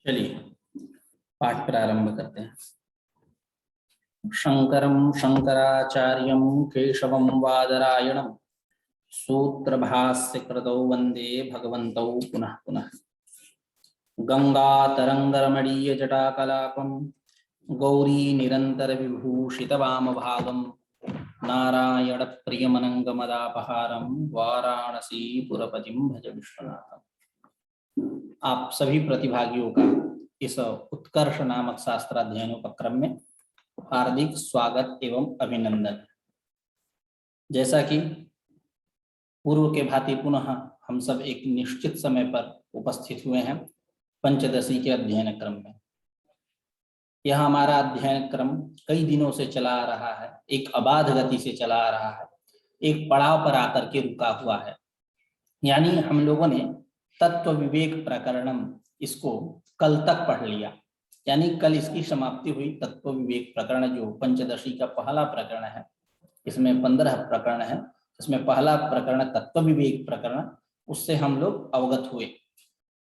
चलिए पाठ प्रारंभ करते हैं। शंकरं शंकराचार्यं केशवं वादरायणं सूत्रभास्य कृतौ वंदे भगवन्तौ पुनः पुनः। गंगातरंगरमणीय जटाकलापं गौरी निरंतर विभूषितवामभागं नारायण प्रियमनंगमदापहारं वाराणसी पुरपतिं भज विश्वनाथम्। आप सभी प्रतिभागियों का इस उत्कर्ष नामक शास्त्राध्ययन उपक्रम में हार्दिक स्वागत एवं अभिनंदन। जैसा कि पूर्व के भांति पुनः हम सब एक निश्चित समय पर उपस्थित हुए हैं पंचदशी के अध्ययन क्रम में। यह हमारा अध्ययन क्रम कई दिनों से चला आ रहा है, एक अबाध गति से चला आ रहा है, एक पड़ाव पर आकर के रुका हुआ है। यानी हम लोगों ने तत्व विवेक प्रकरणम इसको कल तक पढ़ लिया, यानी कल इसकी समाप्ति हुई। तत्व विवेक प्रकरण जो पंचदशी का पहला प्रकरण है, इसमें 15 प्रकरण है, इसमें पहला प्रकरण तत्व विवेक प्रकरण, उससे हम लोग अवगत हुए।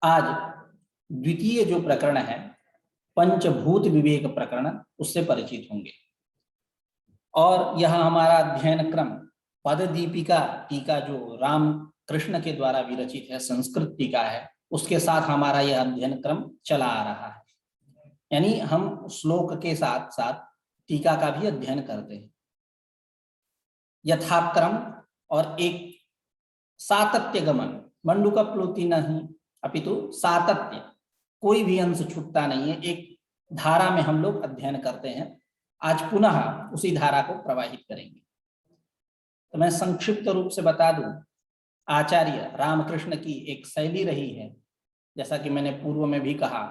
आज द्वितीय जो प्रकरण है पंचभूत विवेक प्रकरण, उससे परिचित होंगे। और यह हमारा अध्ययन क्रम पद दीपिका टीका जो राम कृष्ण के द्वारा विरचित है, संस्कृत टीका है, उसके साथ हमारा यह अध्ययन क्रम चला आ रहा है। यानी हम श्लोक के साथ साथ टीका का भी अध्ययन करते हैं यथाक्रम, और एक सातत्य गमन, मंडूक प्लुति नहीं अपितु सातत्य, कोई भी अंश छूटता नहीं है, एक धारा में हम लोग अध्ययन करते हैं। आज पुनः उसी धारा को प्रवाहित करेंगे। तो मैं संक्षिप्त रूप से बता दूं, आचार्य रामकृष्ण की एक शैली रही है, जैसा कि मैंने पूर्व में भी कहा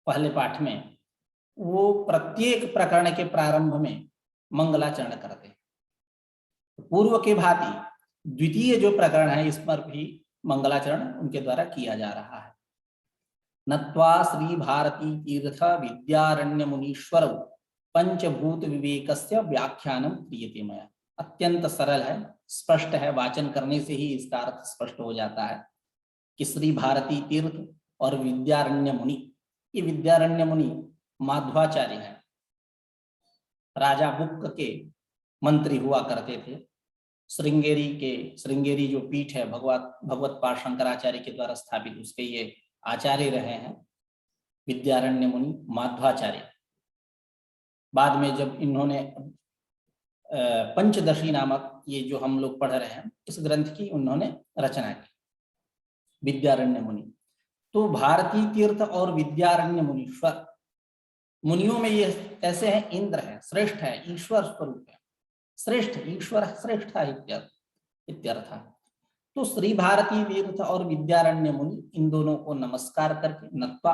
पहले पाठ में, वो प्रत्येक प्रकरण के प्रारंभ में मंगलाचरण करते हैं। पूर्व के भांति द्वितीय जो प्रकरण है, इस पर भी मंगलाचरण उनके द्वारा किया जा रहा है। नत्वा श्री भारती तीर्थ विद्यारण्य मुनीश्वर पंचभूत विवेकस्य व्याख्यानम क्रियते मया। अत्यंत सरल है, स्पष्ट है, वाचन करने से ही इसका अर्थ स्पष्ट हो जाता है कि श्री भारती तीर्थ और विद्यारण्य मुनि, ये विद्यारण्य मुनि माध्वाचार्य हैं, राजा बुक्क के मंत्री हुआ करते थे। श्रृंगेरी जो पीठ है भगवत पाद शंकराचार्य के द्वारा स्थापित, उसके ये आचार्य रहे हैं विद्यारण्य मुनि माध्वाचार्य। बाद में जब इन्होंने पंचदशी नामक ये जो हम लोग पढ़ रहे हैं, इस ग्रंथ की उन्होंने रचना की, विद्यारण्य मुनि। तो भारती तीर्थ और विद्यारण्य मुनीश्वर, मुनियों में ये ऐसे हैं, इंद्र है, श्रेष्ठ है, ईश्वर स्वरूप है, श्रेष्ठ ईश्वर श्रेष्ठ इत्यर्थ। तो श्री भारती तीर्थ और विद्यारण्य मुनि, इन दोनों को नमस्कार करके नत्वा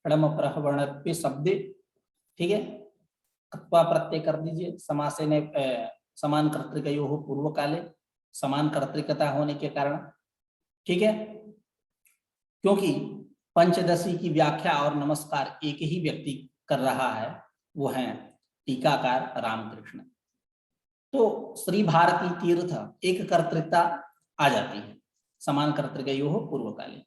णम प्रहवर्णत्वे शब्दे, ठीक है, कत्वा प्रत्यय कर दीजिए, समासे ने समान कर्तृकयो हो पूर्व काले, समान कर्तृकता होने के कारण, ठीक है, क्योंकि पंचदशी की व्याख्या और नमस्कार एक ही व्यक्ति कर रहा है, वो है टीकाकार रामकृष्ण। तो श्री भारती तीर्थ एक कर्तृकता आ जाती है, समान कर्तृकयो हो पूर्व काले,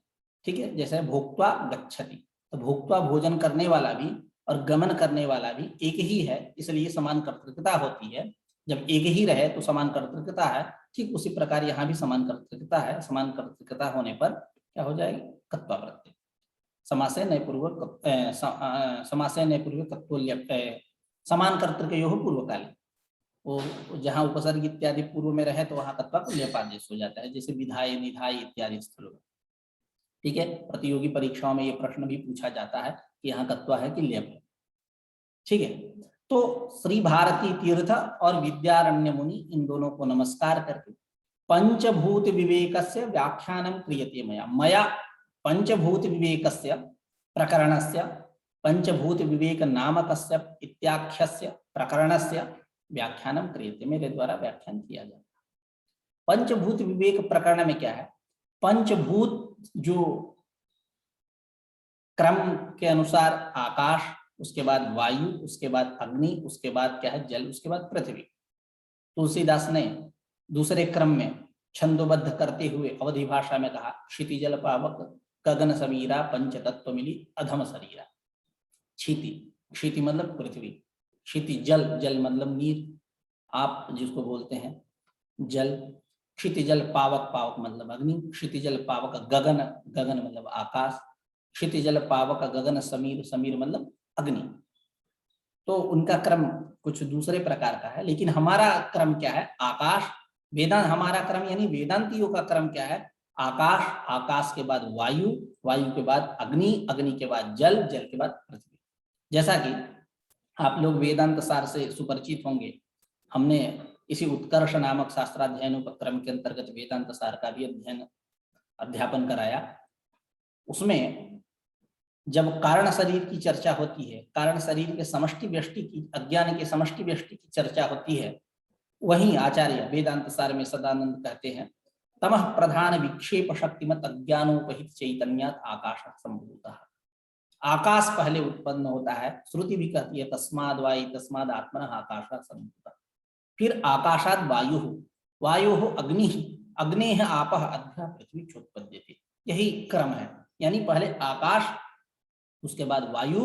ठीक है। जैसे भोक्त्वा गच्छति, तो भोक्त्वा भोजन करने वाला भी और गमन करने वाला भी एक ही है, इसलिए समान कर्तृकता होती है। जब एक ही रहे तो समान कर्तृकता है, ठीक उसी प्रकार यहाँ भी समान कर्तृकता है। समान कर्तृकता होने पर क्या हो जाएगी, कत्वा प्रत्यय, समासे नयपूर्वक समान कर्तृकयो हो पूर्व काले, वो जहाँ उपसर्ग इत्यादि पूर्व में रहे तो वहां कत्वा को लेपादेश हो जाता है, जैसे विधाय निधाय इत्यादि स्थलों में, ठीक है। प्रतियोगी परीक्षाओं में ये प्रश्न भी पूछा जाता है कि यहाँ कत्वा है कि लेप है, ठीक है। तो श्री भारती तीर्थ और विद्यारण्य मुनि, इन दोनों को नमस्कार करके पंचभूत विवेकस्य व्याख्यानम क्रियते मया। मया पंचभूत विवेकस्य प्रकरणस्य, पंचभूत विवेक नामकस्य इत्याख्यस्य प्रकरणस्य व्याख्यानम क्रियते, मेरे द्वारा व्याख्यान किया जाता है। पंचभूत विवेक प्रकरण में क्या है, पंचभूत जो क्रम के अनुसार आकाश, उसके बाद वायु, उसके बाद अग्नि, उसके बाद क्या है जल, उसके बाद पृथ्वी। तुलसीदास ने दूसरे क्रम में छंदोबद्ध करते हुए अवधि भाषा में कहा, क्षितिजल पावक गगन समीरा पंच तत्व मिली अधम शरीरा। क्षिति, क्षिति मतलब पृथ्वी, क्षिति जल, जल मतलब नीर, आप जिसको बोलते हैं जल। क्षितिजल पावक, पावक मतलब अग्नि। क्षितिजल पावक गगन, गगन मतलब आकाश। क्षितिजल पावक गगन समीर, समीर मतलब अग्नि। तो उनका क्रम कुछ दूसरे प्रकार का है, लेकिन हमारा क्रम क्या है? आकाश। वेदांत हमारा क्रम यानी वेदांतियों का क्रम क्या है? आकाश, आकाश के बाद वायु, वायु के बाद अग्नि, अग्नि के बाद जल, जल के बाद पृथ्वी। जैसा कि आप लोग वेदांत सार से सुपरिचित होंगे, हमने इसी उत्कर्ष नामक शास्त्राध्ययन उपक्रम के अंतर्गत वेदांत सार का भी अध्यापन कराया। उसमें जब कारण शरीर की चर्चा होती है, कारण शरीर के समष्टि व्यष्टि की, अज्ञान के समष्टि व्यष्टि की चर्चा होती है, वहीं आचार्य वेदांत सार में सदानंद कहते हैं तमः प्रधान विक्षेप शक्तिमत अज्ञानोपहित चैतन्यात् आकाश संभूतः। आकाश पहले उत्पन्न होता है, श्रुति भी कहती है तस्माद् वायु तस्माद् आत्मनः आकाशः संभूतः। फिर आकाशाद वायु, वायु अग्नि, अग्नेः आपः अद्य पृथ्वी चोत्पद्यते। यही क्रम है, यानी पहले आकाश, उसके बाद वायु,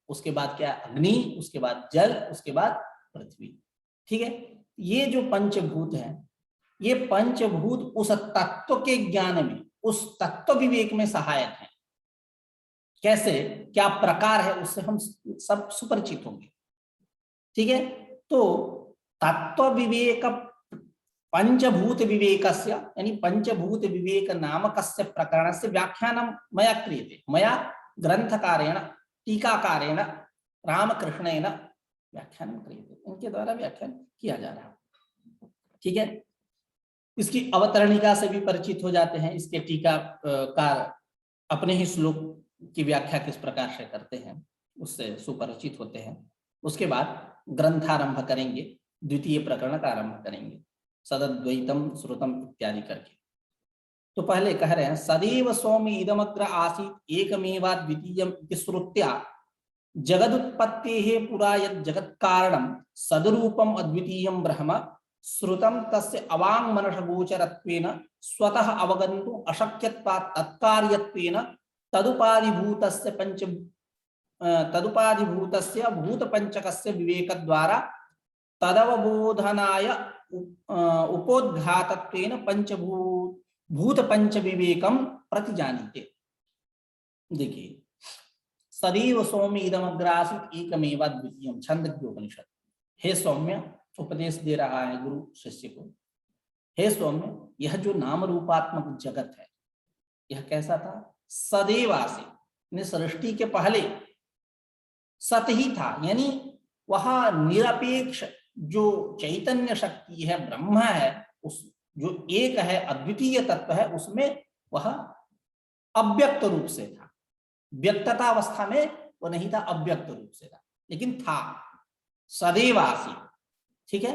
उसके बाद क्या? अग्नि, उसके बाद जल, उसके बाद पृथ्वी। ठीक है, ये जो पंचभूत है, ये पंचभूत उस तत्व के ज्ञान में, उस तत्व विवेक में सहायक है। कैसे, क्या प्रकार है, उससे हम सब सुपरिचित होंगे। ठीक है, तो तत्व विवेक पंचभूत विवेकस्य यानी पंचभूत विवेक नामकस्य प्रकरणस्य व्याख्यानं मया क्रियते, मया ग्रंथकारेण टीकाकारेण रामकृष्णेन व्याख्यानं क्रियते, उनके द्वारा व्याख्यान किया जा रहा है। ठीक है, इसकी अवतरणिका से भी परिचित हो जाते हैं। इसके टीकाकार अपने ही श्लोक की व्याख्या किस प्रकार से करते हैं उससे सुपरिचित होते हैं। उसके बाद ग्रंथारंभ करेंगे, द्वितीय प्रकरण का आरंभ करेंगे, सदद्वैतम श्रुतम इत्यादि करके। तो पहले कह रहे हैं सदैव सौम्य इदमग्र आसीत् एकमेवाद्वितीयम् इति श्रुत्या जगदुत्पत्तेः पुरा यत् जगत्कारणं सदरूपम् अद्वितीयं ब्रह्म श्रुतं तस्य अवाङ् मनसगोचरत्वेन स्वतः अवगन्तुम् अशक्यत्वात् तत्कार्यत्वेन तदुपाधिभूतस्य तदुपाधिभूतस्य भूतपंचकस्य विवेकद्वारा तदवबोधनाय उपोद्घातत्वेन भूत पंच विवेकम प्रतिजानीते। देखिए, सदैव सौम्य इदमग्रासीत् एकमेवाद्वितीयम्, छंदोपनिषद। हे सौम्य, उपदेश दे रहा है गुरु शिष्य को, हे सौम्य, यह जो नाम रूपात्मक जगत है, यह कैसा था? सदैव आसीत्, सृष्टि के पहले सत ही था, यानी वह निरपेक्ष जो चैतन्य शक्ति है, ब्रह्म है, उस जो एक है, अद्वितीय तत्व है, उसमें वह अव्यक्त रूप से था। व्यक्तता अवस्था में वो नहीं था, अव्यक्त रूप से था, लेकिन था, सदैव आसीत्। ठीक है,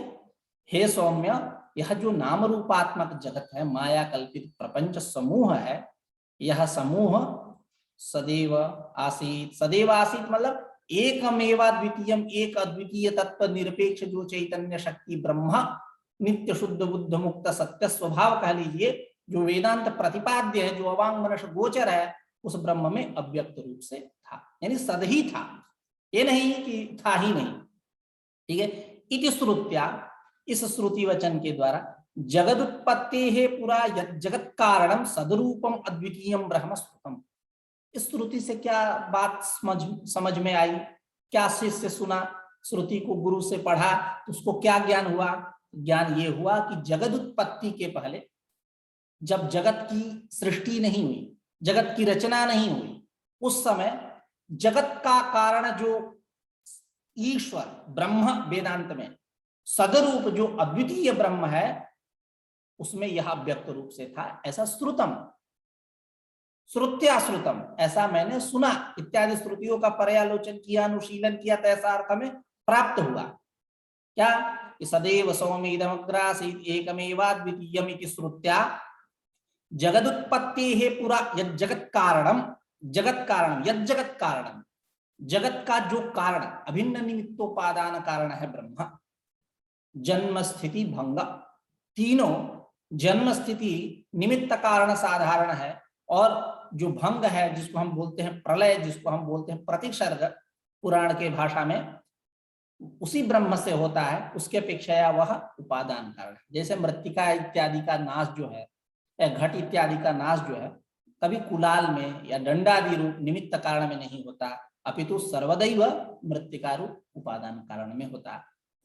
हे सौम्य, यह जो नाम रूपात्मक जगत है, माया कल्पित प्रपंच समूह है, यह समूह सदैव आसीत्। सदैव आसीत् मतलब एकमेवाद्वितीयम्, एक अद्वितीय तत्व निरपेक्ष जो चैतन्य शक्ति ब्रह्म, नित्य शुद्ध बुद्ध मुक्त सत्य स्वभाव कह लीजिए, जो वेदांत प्रतिपाद्य है, जो अवांग मनस गोचर है, उस ब्रह्म में अव्यक्त रूप से था, यानी सद ही था, ये नहीं कि था ही नहीं। ठीक है, इति श्रुत्या, इस श्रुति वचन के द्वारा जगदुत्पत्तेः पुरा यत् जगत कारणम सदरूपम अद्वितीयम ब्रह्म श्रुतम। इस श्रुति से क्या बात समझ में आई? क्या शिष्य सुना, श्रुति को गुरु से पढ़ा, उसको क्या ज्ञान हुआ? ज्ञान ये हुआ कि जगत उत्पत्ति के पहले, जब जगत की सृष्टि नहीं हुई, जगत की रचना नहीं हुई, उस समय जगत का कारण जो ईश्वर ब्रह्म, वेदांत में सदरूप जो अद्वितीय ब्रह्म है, उसमें यह व्यक्त रूप से था, ऐसा श्रुतम, श्रुत्या श्रुतम, ऐसा मैंने सुना इत्यादि श्रुतियों का पर्यालोचन किया, अनुशीलन किया, तो ऐसा अर्थ में प्राप्त हुआ। क्या? सदैव सौम्य इदमग्रासीत् एकमेवाद्वितीयम् इति श्रुत्या जगदुत्पत्तेः पुरा यत् जगत कारणम, जगत कारण, यत् जगत कारणम, जगत का जो कारण, अभिन्न निमित्तोपादान कारण है ब्रह्म, जन्म स्थिति भंग, तीनों जन्म स्थिति निमित्त कारण साधारण है, और जो भंग है, जिसको हम बोलते हैं प्रलय, जिसको हम बोलते हैं प्रतिसर्ग पुराण के भाषा में, उसी ब्रह्म से होता है, उसके अपेक्षा वह उपादान कारण है। जैसे मृत्तिका इत्यादि का नाश जो है, या घट इत्यादि का नाश जो है, कभी कुलाल में या दंडादि रूप निमित्त कारण में नहीं होता, अपितु सर्वदैव मृत्तिका रूप उपादान कारण में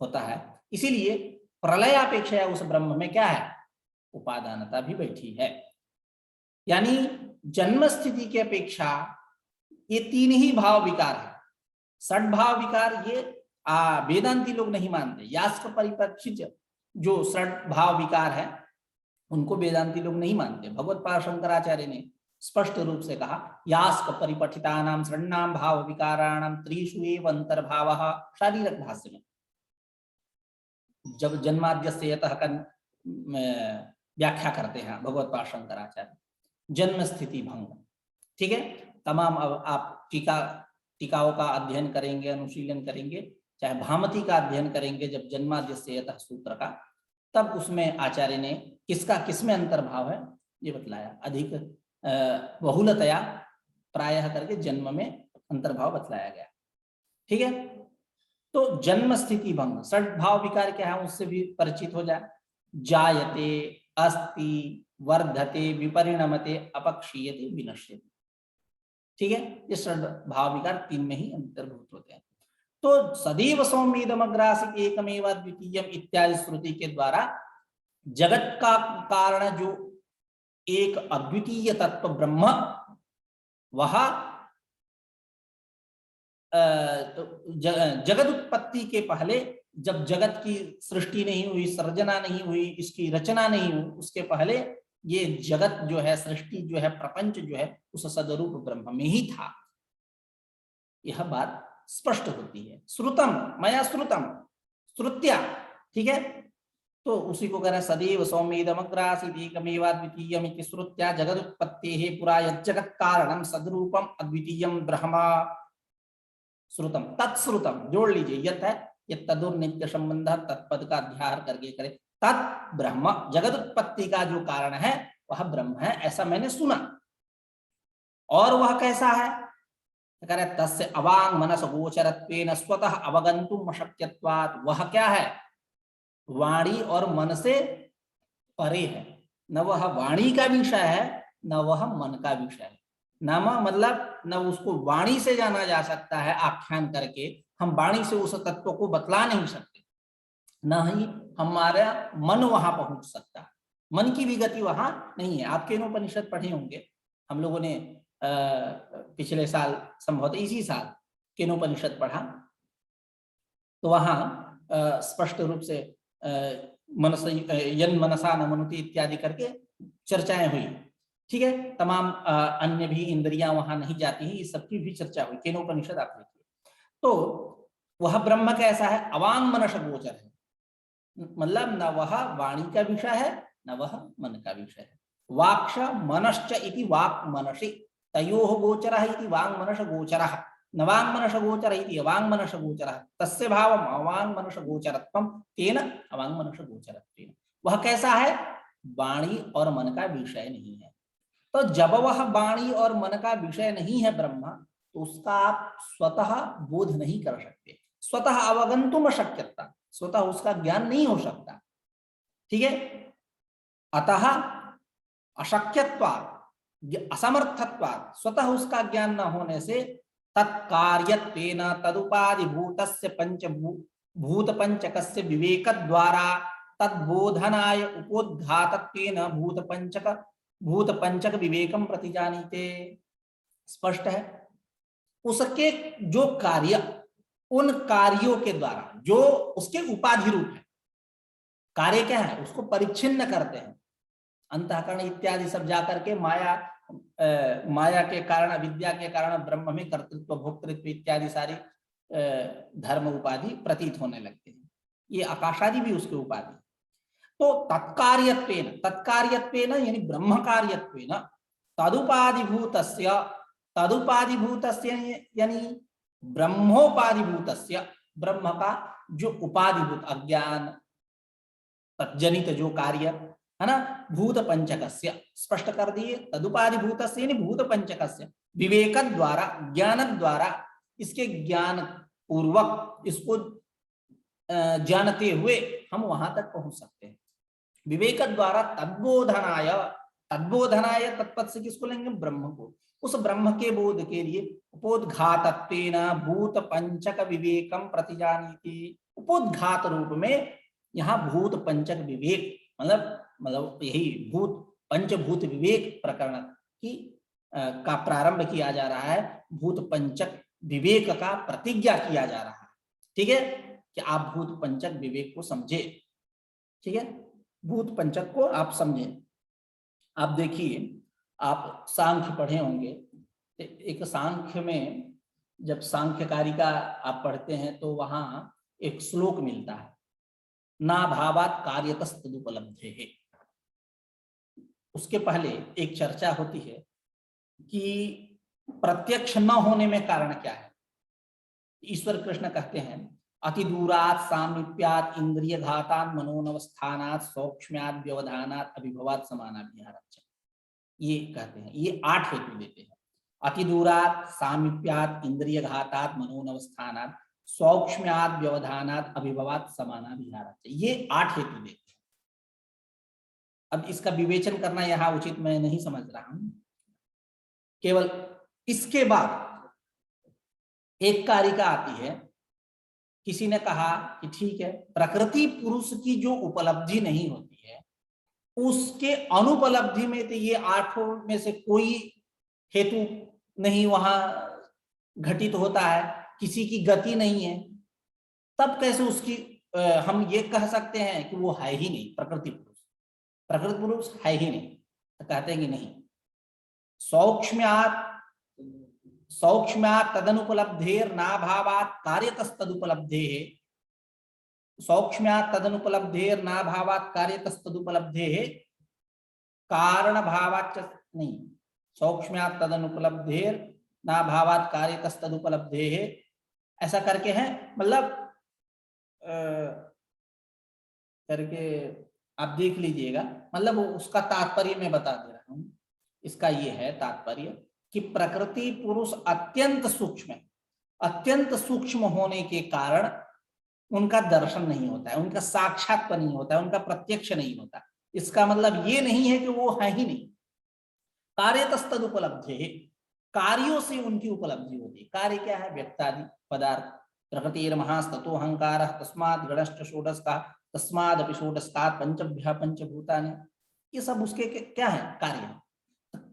होता है। इसीलिए प्रलयापेक्षा उस ब्रह्म में क्या है, उपादानता भी बैठी है। यानी जन्म स्थिति की अपेक्षा ये तीन ही भाव विकार है। षड भाव विकार ये वेदांती लोग नहीं मानते। यास्क परिप्रेक्षित जो षड भाव विकार है उनको वेदांती लोग नहीं मानते। भगवत्पाद शंकराचार्य ने स्पष्ट रूप से कहा, यास्क परिपठितानां षण्णां भाव विकाराणां त्रिषु एव अंतर्भावः, शारीरक भाष्य में जब जन्माद्यस्य यतः का व्याख्या करते हैं भगवत्पाद शंकराचार्य, जन्म स्थिति भंग। ठीक है, तमाम अब आप टीकाओं का अध्ययन करेंगे, अनुशीलन करेंगे, चाहे भामती का अध्ययन करेंगे जब जन्माद्यस्य यतः सूत्र का, तब उसमें आचार्य ने किसमें अंतर्भाव है ये बतलाया। अधिक बहुलतया प्रायः करके जन्म में अंतर्भाव बतलाया गया। ठीक है, तो जन्म स्थिति भंग, षड भाव विकार क्या है उससे भी परिचित हो जाए। जायते, अस्ति, वर्धते, विपरिणमते, अपक्षीयते, विनश्यते। ठीक है, ये षड भाव विकार तीन में ही अंतर्भूत होते हैं। तो सदैव सौम्येदम अग्रासित एकमेव द्वितीयम इत्यादि श्रुति के द्वारा जगत का कारण जो एक अद्वितीय तत्व ब्रह्म, वह जगत उत्पत्ति के पहले, जब जगत की सृष्टि नहीं हुई, सृजना नहीं हुई, इसकी रचना नहीं हुई, उसके पहले ये जगत जो है, सृष्टि जो है, प्रपंच जो है, उस सदरूप ब्रह्म में ही था। यह बात स्पष्ट होती है। श्रुतम मया श्रुतम, श्रुत्या। ठीक है, तो उसी को कह रहा है सदैव सौम्येदमग्रासीत् एकमेवाद्वितीयम् इति श्रुत्या जगदुत्पत्तेः पुरा यज्जगत् कारणं सद्रूपम अद्वितीयं ब्रह्म। श्रुतम तत्श्रुतम जोड़ लीजिए, यत है यह तदुर नित्य संबंध, तत्पद का अध्याहार करके करे। तत् ब्रह्म, जगत उत्पत्ति का जो कारण है वह ब्रह्म है, ऐसा मैंने सुना। और वह कैसा है, कह रहे तस्य अवांग मनस गोचरत्वेन स्वतः अवगंतुम अशक्यत्वात्। वह क्या है, वाणी और मन से परे है। न वह वाणी का विषय है, न वह मन का विषय है। नाम मतलब न उसको वाणी से जाना जा सकता है आख्यान करके, हम वाणी से उस तत्व को बतला नहीं सकते, न ही हमारा मन वहां पहुंच सकता। मन की भी गति वहां नहीं है। आप केनोपनिषद पढ़े होंगे, हम लोगों ने पिछले साल, संभवतः इसी साल केनोपनिषद पढ़ा, तो वहां स्पष्ट रूप से मनस यन मनसा न मनुति इत्यादि करके चर्चाएं हुई। ठीक है, तमाम अन्य भी इंद्रियां वहां नहीं जाती हैं, इस सबकी भी चर्चा हुई। केनोपनिषद आप देखिए, तो वह ब्रह्म कैसा है, अवांग मनस गोचर है, मतलब न वह वाणी का विषय है, न वह मन का विषय है। वाक्ष मनश्च इति वाक् मनसि तयोः गोचरः इति वांग मनस गोचरः, न वांग मनस गोचर इति अवांग मनस गोचरः, तस्य भावम् अवांग मनस गोचरत्वं तेन अवांग मनस गोचरत्वेन। वह कैसा है, वाणी और मन का विषय नहीं है। तो जब वह वाणी और मन का विषय नहीं है ब्रह्म, तो उसका आप स्वतः बोध नहीं कर सकते, स्वतः अवगंतुम अशक्यता, स्वतः उसका ज्ञान नहीं हो सकता। ठीक है, अतः अशक्यत्वात्, असमर्थत्वात्, स्वतः उसका ज्ञान न होने से तत्कार्यत्वेन तदुपाधिभूतस्य पंचभूत पंचकस्य विवेक द्वारा तद्बोधनाय उपोद्घातत्वेन भूत पंचक विवेकम प्रतिजानीते। स्पष्ट है, उसके जो कार्य, उन कार्यों के द्वारा जो उसके उपाधि रूप है, कार्य क्या है, उसको परिच्छिन्न करते हैं। अंतःकरण इत्यादि सब जाकर के माया के कारण, अविद्या के कारण ब्रह्म में कर्तृत्व, भोक्तृत्व इत्यादि सारी धर्म उपाधि प्रतीत होने लगते हैं। ये आकाशादि भी उसके उपाधि। तो तत्कार्यत्वेन, तत्कार्यत्वेन यानी ब्रह्म कार्यत्वेन, तदुपाधिभूतस्य, तदुपाधिभूतस्य यानी ब्रह्मोपाधिभूतस्य, ब्रह्म का जो उपाधिभूत अज्ञान तज्जनित जो कार्य, है ना, भूत पंचकस्य स्पष्ट कर दिए, तदुपाधि भूतस्य यानी भूत पंचकस्य विवेक द्वारा, ज्ञान द्वारा, इसके ज्ञान पूर्वक इसको जानते हुए हम वहां तक पहुंच सकते हैं। विवेक द्वारा तद्बोधनाय, तद्बोधनाय तत्पद से किसको लेंगे, ब्रह्म को, उस ब्रह्म के बोध के लिए उपोद्घातत्वेन भूत पंचक विवेकम प्रतिजानीति, उपोद्घात रूप में यहाँ भूत पंचक विवेक मतलब यही भूत पंचभूत विवेक प्रकरण की का प्रारंभ किया जा रहा है, भूत पंचक विवेक का प्रतिज्ञा किया जा रहा है। ठीक है, कि आप भूत पंचक विवेक को समझे। ठीक है, भूत पंचक को आप समझे। आप देखिए, आप सांख्य पढ़े होंगे, एक सांख्य में जब सांख्यकारिका आप पढ़ते हैं तो वहां एक श्लोक मिलता है, ना भावात कार्यतस्तदुपलब्धे है। उसके पहले एक चर्चा होती है कि प्रत्यक्ष न होने में कारण क्या है। ईश्वर कृष्ण कहते हैं, अति दूरात सामीप्यात इंद्रिय घातान मनोनवस्थानात सौक्ष्म्यात व्यवधानात अभिभवात समानाभिहारच्च, ये कहते हैं। ये 8 हेतु देते हैं, अति दूरात सामीप्यात इंद्रिय घातात मनोनवस्थानात सौक्ष्म्यात व्यवधानात अभिभवात समानाभिहारच्च, ये 8 हेतु देते हैं। अब इसका विवेचन करना यहाँ उचित मैं नहीं समझ रहा हूं। केवल इसके बाद एक कारिका आती है, किसी ने कहा कि ठीक है, प्रकृति पुरुष की जो उपलब्धि नहीं होती है उसके अनुपलब्धि में तो ये 8 में से कोई हेतु नहीं वहां घटित होता है, किसी की गति नहीं है, तब कैसे उसकी हम ये कह सकते हैं कि वो है ही नहीं प्रकृति पुरुष, प्रकृति पुरुष है ही नहीं। तो कहते हैं कि नहीं, सौक्ष्म्यात् तदनुपलब्धेर नाभावात् कार्यतस्तदुपलब्धेः, सौक्ष्म्यात् तदनुपलब्धेर नाभावात् कार्यतस्तदुपलब्धेः कारण भावाच्च नहीं, सौक्ष्म्यात् तदनुपलब्धेर नाभावात् कार्यतस्तदुपलब्धेः, ऐसा करके है, मतलब करके आप देख लीजिएगा, मतलब उसका तात्पर्य मैं बता दे रहा हूं। इसका ये है तात्पर्य कि प्रकृति पुरुष अत्यंत सूक्ष्म है, अत्यंत सूक्ष्म होने के कारण उनका दर्शन नहीं होता है, उनका साक्षात्कार नहीं होता है, उनका प्रत्यक्ष नहीं होता। इसका मतलब ये नहीं है कि वो है ही नहीं। कार्यतस्तद उपलब्धि, कार्यों से उनकी उपलब्धि होती है। कार्य क्या है, व्यक्तादि पदार्थ। प्रकृतिर्महास्ततो अहंकार तस्माद् गणश्च षोडश का, तस्मादपि षोडशात् पंचभ्यः पंचभूतानि, ये सब उसके क्या है, कार्य।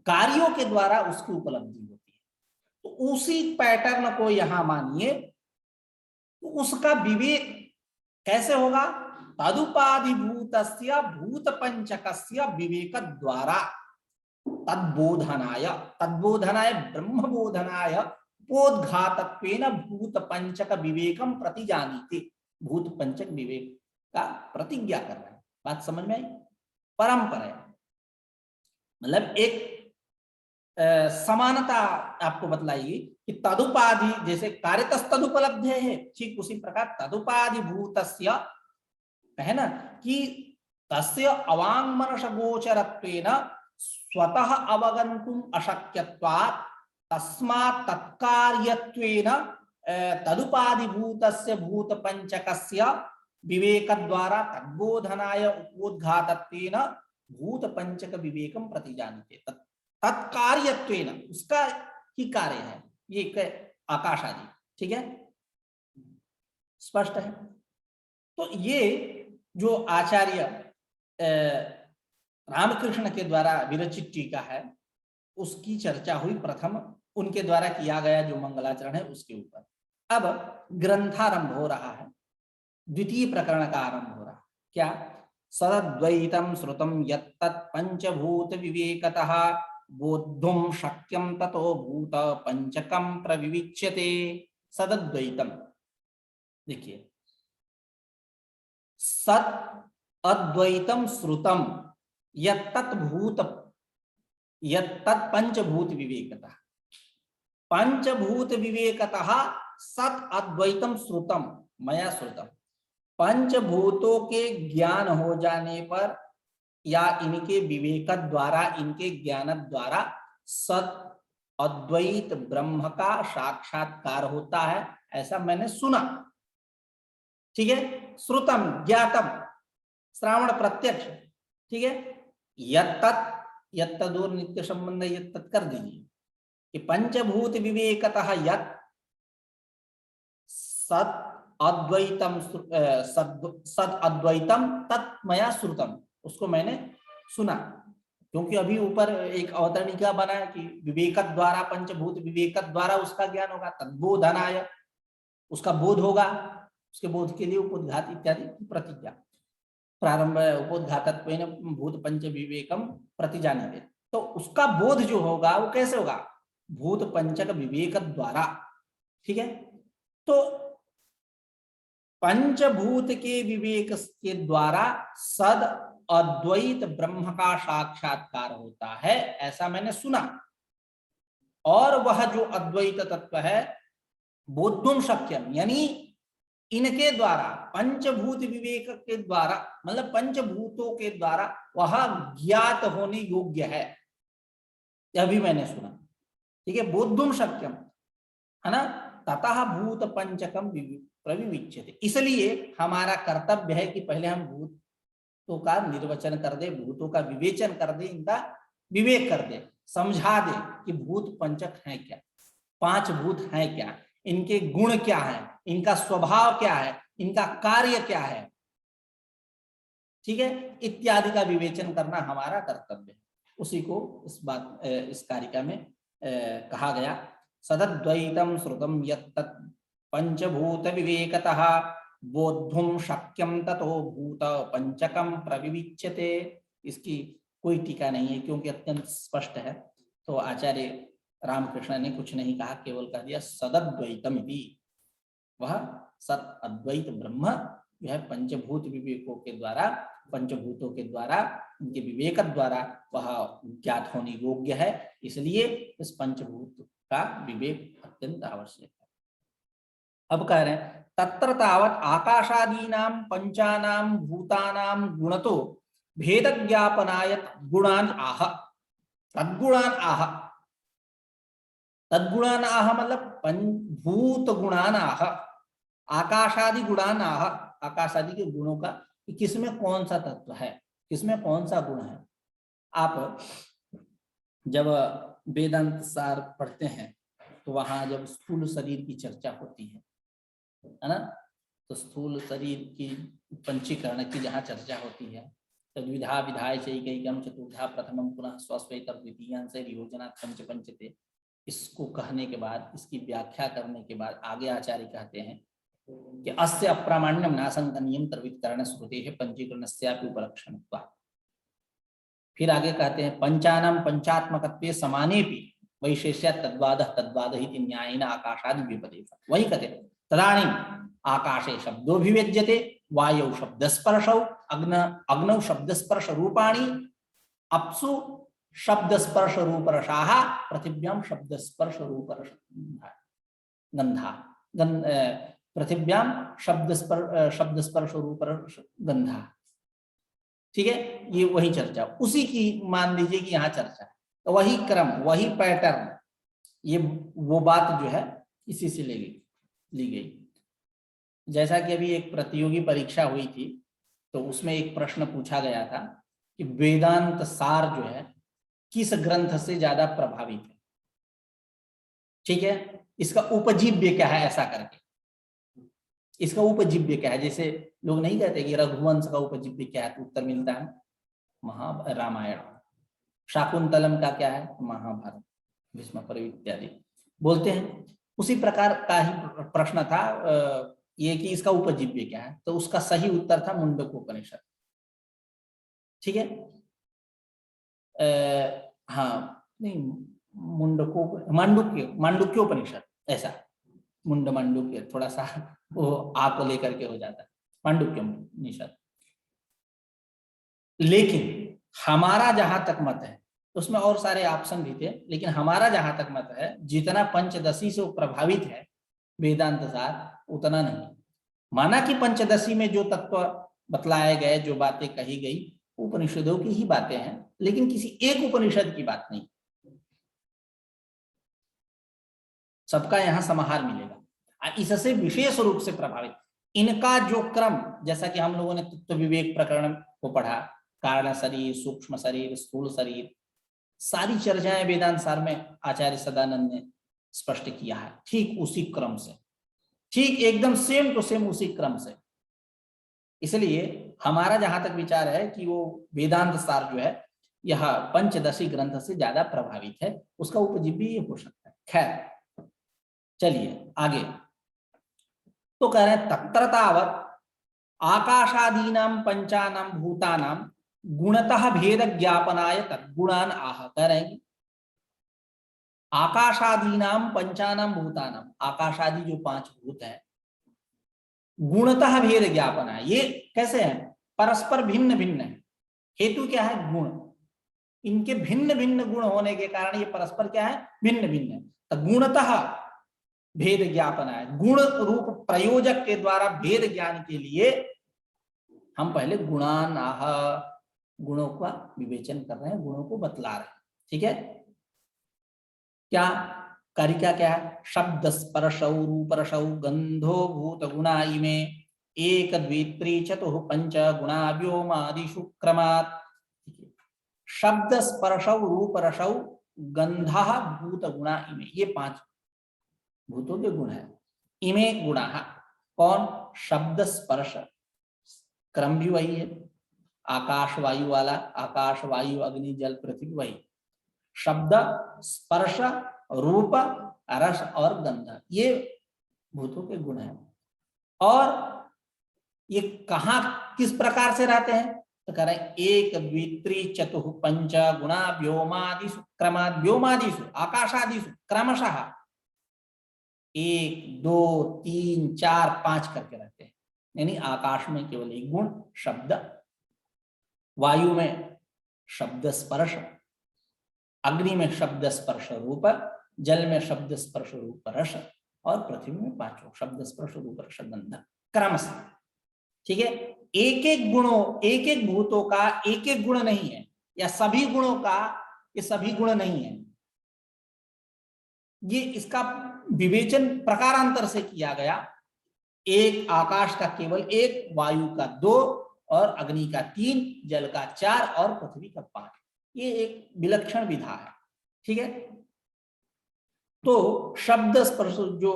कार्यों के द्वारा उसकी उपलब्धि होती है। तो उसी पैटर्न को यहां मानिए, तो उसका विवेक कैसे होगा, तदुपाधिभूतस्य भूत पंचकस्य विवेक द्वारा तद्बोधनाय, तद्बोधनाय ब्रह्मबोधनाय उपोद्घातत्वेन भूत पंचक विवेकम प्रतिजानीते, भूत पंचक विवेक का प्रतिज्ञा कर रहे हैं। बात समझ में आई? परंपरा मतलब एक समानता आपको बतलाइए कि तदुपाधि, जैसे कार्यतस्तदुपलब्ध है, ठीक उसी प्रकार तदुपाधि भूतस्य है ना, कि तस्य अवांगमनस गोचरत्वेन स्वतः अवगंतुम अशक्यत्वात् तस्मात् तत्कार्यत्वेन तदुपाधि भूतस्य भूत पंचकस्य विवेक द्वारा तद्बोधनाय उपोद्घातत्वेन भूत पंचक विवेकम प्रतिजानीते, तत्कार्यत्वेन, उसका ही कार्य है ये आकाश आदि। ठीक है, स्पष्ट है। तो ये जो आचार्य रामकृष्ण के द्वारा विरचित टीका है उसकी चर्चा हुई प्रथम, उनके द्वारा किया गया जो मंगलाचरण है उसके ऊपर। अब ग्रंथारंभ हो रहा है, द्वितीय प्रकरण का आरंभ हो रहा है। क्या, सदद्वैतम श्रुतम यत्तत् पंचभूत विवेकतः बोद्धुम शक्यम ततो भूत पंचकम प्रविविच्यते। सदद्वैतम, देखिए, सत अद्वैतम श्रुतम यत्तत् पंचभूत विवेकतः, पंचभूत विवेकतः सत अद्वैतम श्रुतम मया श्रुतम, पंचभूतों के ज्ञान हो जाने पर या इनके विवेक द्वारा, इनके ज्ञान द्वारा सत अद्वैत ब्रह्म का साक्षात्कार होता है, ऐसा मैंने सुना। ठीक है, श्रुतम ज्ञातम, श्रावण प्रत्यक्ष। ठीक है, यत्तदूर नित्य संबंध यत्तत् कर दीजिए कि पंचभूत विवेकतः यत् सत अद्वैतम सद अद्वैतम तत् मया श्रुतम, उसको मैंने सुना। क्योंकि अभी ऊपर एक अवतरणिका बना है कि विवेक द्वारा, पंचभूत विवेक द्वारा उसका ज्ञान होगा, तद्बोधनाय, उसका बोध होगा, उसके बोध के लिए उपोद्घात इत्यादि प्रतिज्ञा, प्रारंभ उपोद्घातत्वेन भूत पंच विवेकम प्रतिजानीते। तो उसका बोध जो होगा वो कैसे होगा? भूत पंचक विवेक द्वारा। ठीक है, तो पंचभूत के विवेक के द्वारा सद अद्वैत ब्रह्म का साक्षात्कार होता है, ऐसा मैंने सुना। और वह जो अद्वैत तत्व है बोद्धुम शक्यम, यानी इनके द्वारा, पंचभूत विवेक के द्वारा, मतलब पंचभूतों के द्वारा वह ज्ञात होने योग्य है, यह भी मैंने सुना। ठीक है, बोद्धुम शक्यम है ना, ततः भूत पंचकम प्रविविच्यते। इसलिए हमारा कर्तव्य है कि पहले हम भूतों का निर्वचन कर दे, भूतों का विवेचन कर दे, इनका विवेक कर दे, समझा दे कि भूत पंचक हैं क्या, पांच भूत हैं क्या, इनके गुण क्या है, इनका स्वभाव क्या है, इनका कार्य क्या है। ठीक है, इत्यादि का विवेचन करना हमारा कर्तव्य है। उसी को इस कारिका में कहा गया। सदद्वैतम श्रुतम यत्तत् पंचभूत विवेकतः बोद्धुम शक्यम ततो भूत पंचकम प्रविविच्यते। इसकी कोई टीका नहीं है क्योंकि अत्यंत स्पष्ट है। तो आचार्य रामकृष्ण ने कुछ नहीं कहा, केवल कह दिया सदद्वैतम इति, वह सत अद्वैत ब्रह्म जो है पंचभूत विवेकों के द्वारा, पंचभूतों के द्वारा, उनके विवेक द्वारा वह ज्ञात होने योग्य है। इसलिए इस पंचभूत का विवेक अत्यंत आवश्यक है। अब कह रहे हैं तत्र तावत् आकाशादीनां पंचानां भूतानां गुणतो भेद ज्ञापनाय गुणान आह, तद्गुणान आह। तद्गुणान आह मतलब भूत गुणान आह, आकाशादि गुणान आह, आकाशादि के गुणों का कि किसमें कौन सा तत्व है, किसमें कौन सा गुण है। आप जब वेदांत सार पढ़ते हैं तो वहां जब स्थूल शरीर की चर्चा होती है ना, तो स्थूल शरीर की पंचीकरण की जहाँ चर्चा होती है, तद्विधा विधाय चैकैकम चतुर्धा प्रथमम पुनः स्वस्वैत द्वितीयांश योजना पंच पंचते। इसको कहने के बाद, इसकी व्याख्या करने के बाद आगे आचार्य कहते हैं कि अस्य अप्रामाण्यम नासंकनीयम तर्वितकरण श्रुते है पंचीकरणस्यापि उपलक्षणत्वात्। फिर आगे कहते हैं पंचानां पंचात्मकत्वे समानेपि वैशेष्यात् तद्वादः तद्वादः इति न्यायेन आकाशादि विपदेश। वही कहते हैं तदानीं आकाशे शब्दोऽभिव्यज्यते, वायौ शब्दस्पर्शौ, अग्नौ शब्दस्पर्श रूपाणि, अप्सु शब्दस्पर्श रूपरसाः, पृथिव्यां शब्दस्पर्श रूपरस गंधा, पृथिव्यां शब्दस्पर्श रूपरस गंधा। ठीक है, ये वही चर्चा, उसी की मान लीजिए कि यहाँ चर्चा है, तो वही क्रम, वही पैटर्न, ये वो बात जो है इसी से ली गई। जैसा कि अभी एक प्रतियोगी परीक्षा हुई थी तो उसमें एक प्रश्न पूछा गया था कि वेदांत सार जो है किस ग्रंथ से ज्यादा प्रभावित है। ठीक है, इसका उपजीव्य क्या है, ऐसा करके इसका उपजीव्य क्या है। जैसे लोग नहीं कहते कि रघुवंश का उपजीव्य क्या है, तो उत्तर मिलता है रामायण। शाकुंतलम का क्या है, महाभारत, भीष्म पर्व इत्यादि बोलते हैं। उसी प्रकार का ही प्रश्न था ये कि इसका उपजीव्य क्या है, तो उसका सही उत्तर था मुंडकोपनिषद। ठीक है, हाँ नहीं, मांडुक्योपनिषद, ऐसा मांडुक्य थोड़ा सा वो आप लेकर के हो जाता है, मांडुक्योपनिषद। लेकिन हमारा जहां तक मत है, उसमें और सारे ऑप्शन भी थे, लेकिन हमारा जहां तक मत है जितना पंचदशी से प्रभावित है वेदांत सार, उतना नहीं। माना कि पंचदशी में जो तत्व बतलाए गए, जो बातें कही गई, उपनिषदों की ही बातें हैं, लेकिन किसी एक उपनिषद की बात नहीं, सबका यहाँ समाहार मिलेगा। इससे विशेष रूप से प्रभावित इनका जो क्रम, जैसा कि हम लोगों ने तत्व विवेक प्रकरण को पढ़ा, कारण शरीर, सूक्ष्म शरीर, स्थूल शरीर, सारी चर्चाएं वेदांत सार में आचार्य सदानंद ने स्पष्ट किया है, ठीक उसी क्रम से, ठीक एकदम सेम टू सेम उसी क्रम से। इसलिए हमारा जहां तक विचार है कि वो वेदांत सार जो है यह पंचदशी ग्रंथ से ज्यादा प्रभावित है, उसका उपजीवी ये हो सकता है। खैर चलिए आगे, तो कह रहे हैं तत्र तावत् आकाशादीनां पंचानां भूतानां गुणतः भेद ज्ञापनाय तद्गुणान आह। कह रहे हैं आकाशादीनां पंचानां भूतानां, आकाशादि जो 5 भूत है, गुणतः भेद ज्ञापन है। ये कैसे है? परस्पर भिन्न भिन्न है। हेतु क्या है? गुण। इनके भिन्न भिन्न गुण होने के कारण ये परस्पर क्या है? भिन्न भिन्न है। तो गुणतः भेद ज्ञापन है, गुण रूप प्रयोजक के द्वारा भेद ज्ञान के लिए हम पहले गुणान आह, गुणों का विवेचन कर रहे हैं, गुणों को बतला रहे हैं। ठीक है, क्या कारिका क्या है? शब्द स्पर्शौ रूपरसौ गंधो भूत गुणा इमे एक द्वित्री चतुः पंच गुणा व्योमादिषु क्रमात्। शब्द स्पर्शौ रूपरसौ गंधः भूत गुणा इमे, ये 5 भूतों के गुण है। इमे गुणा, कौन? शब्द स्पर्श, क्रम भी वही है, आकाश वायु वाला, आकाश वायु अग्नि जल पृथ्वी वही। शब्द स्पर्श रूप रस और गंध, ये भूतों के गुण हैं। और ये कहाँ किस प्रकार से रहते हैं? तो कह रहे हैं एक द्वित्री चतुः पंच गुणा व्योमादिषु क्रमात्, व्योमादिषु आकाशादिषु क्रमशः 1 2 3 4 5 करके रहते हैं। यानी आकाश में केवल एक गुण शब्द, वायु में शब्द स्पर्श, अग्नि में शब्द स्पर्श रूप, जल में शब्द स्पर्श रूप रस, और पृथ्वी में 5 शब्द स्पर्श रूप रस गंध, क्रम से। ठीक है, एक एक गुणों, एक एक भूतों का एक एक गुण नहीं है, या सभी गुणों का ये सभी गुण नहीं है। ये इसका विवेचन प्रकारांतर से किया गया। एक आकाश का केवल 1, वायु का 2, और अग्नि का 3, जल का 4 और पृथ्वी का 5। ये एक विलक्षण विधा है। ठीक है, तो शब्द स्पर्श जो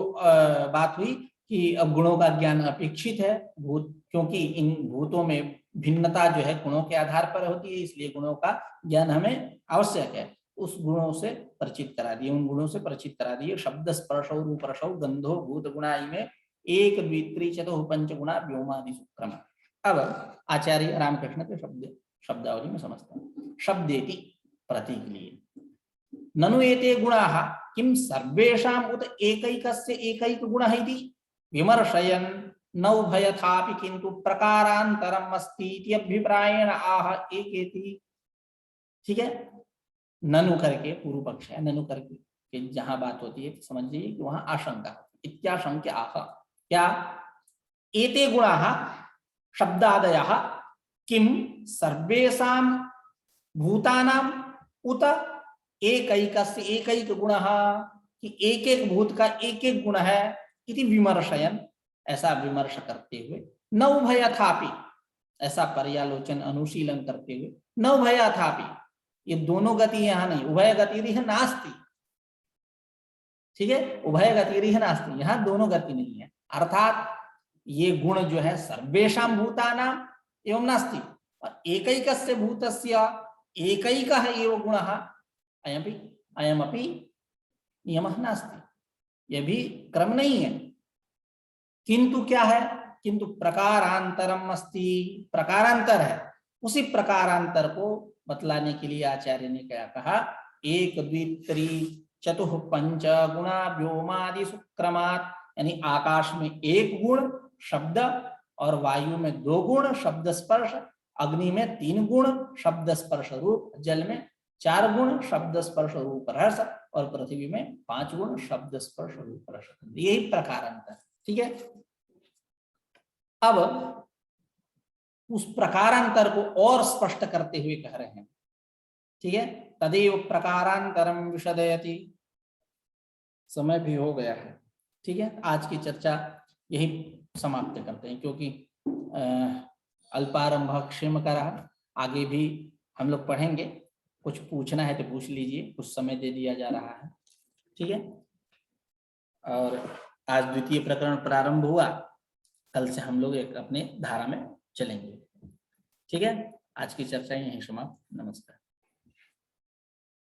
बात हुई कि अब गुणों का ज्ञान अपेक्षित है, भूत, क्योंकि इन भूतों में भिन्नता जो है गुणों के आधार पर होती है, इसलिए गुणों का ज्ञान हमें आवश्यक है। उस गुणों से परिचित करा दिए, उन गुणों से परिचित करा दिए। शब्द स्पर्शौ रूपरसौ गंधो भूत गुणा इमे एक द्वित्री चतुः पंच गुणा व्योमादिषु क्रम। अब आचार्य रामकृष्ण के शब्दावली में समझते हैं। शब्देति प्रतीक लिए, ननु एते गुणाः किम सर्वेषां उत एकैकस्य एकैक गुणः इति विमर्शयन् नौभयथापि किंतु प्रकारांतरम् अस्ति इति अभिप्रायेण आह एकेति। ठीक है, ननु करके पूर्व पक्ष है, ननु करके जहां बात होती है तो समझ लीजिए कि वहां आशंका होती है। इत्याशंक्य आह, क्या? एते गुणाः शब्दादयः किम सर्वेषां भूतानां उत एकैकस्य एकैक गुणः, कि एक एक भूत का एक एक गुण है, इति विमर्शयन्, ऐसा विमर्श करते हुए, नौभयथापि, ऐसा पर्यालोचन अनुशीलन करते हुए, नौभयथापि, ये दोनों गति यहां नहीं, उभय गतिरिह नास्ति। ठीक है, उभय गतिरिह नास्ति, यहां दोनों गति नहीं है। अर्थात ये गुण जो है सर्वेषां भूतानां एवं नास्ति, और एकैकस्य भूतस्य एकैकः एव गुणः अयमपि नियमः नास्ति, यह भी क्रम नहीं है। किंतु क्या है? किंतु प्रकारांतरम अस्ति, प्रकारांतर है। उसी प्रकारांतर को बतलाने के लिए आचार्य ने क्या कहा? एक द्वित्री चतुः पंच गुणा व्योमादिषु क्रमात्, यानी आकाश में 1 गुण शब्द, और वायु में 2 गुण शब्द स्पर्श, अग्नि में 3 गुण शब्द स्पर्श रूप, जल में 4 गुण शब्द स्पर्श रूप रस, और पृथ्वी में 5 गुण शब्द स्पर्श रूप रस। यही प्रकारांतर। ठीक है, अब उस प्रकारांतर को और स्पष्ट करते हुए कह रहे हैं। ठीक है, तदेव प्रकारांतरम विशदयति। समय भी हो गया है। ठीक है, आज की चर्चा यही समाप्त करते हैं, क्योंकि अल्पारंभ क्षेम करा, आगे भी हम लोग पढ़ेंगे। कुछ पूछना है तो पूछ लीजिए, कुछ समय दे दिया जा रहा है। ठीक है, और आज द्वितीय प्रकरण प्रारंभ हुआ, कल से हम लोग एक अपने धारा में चलेंगे। ठीक है, आज की चर्चा यहीं समाप्त। नमस्कार।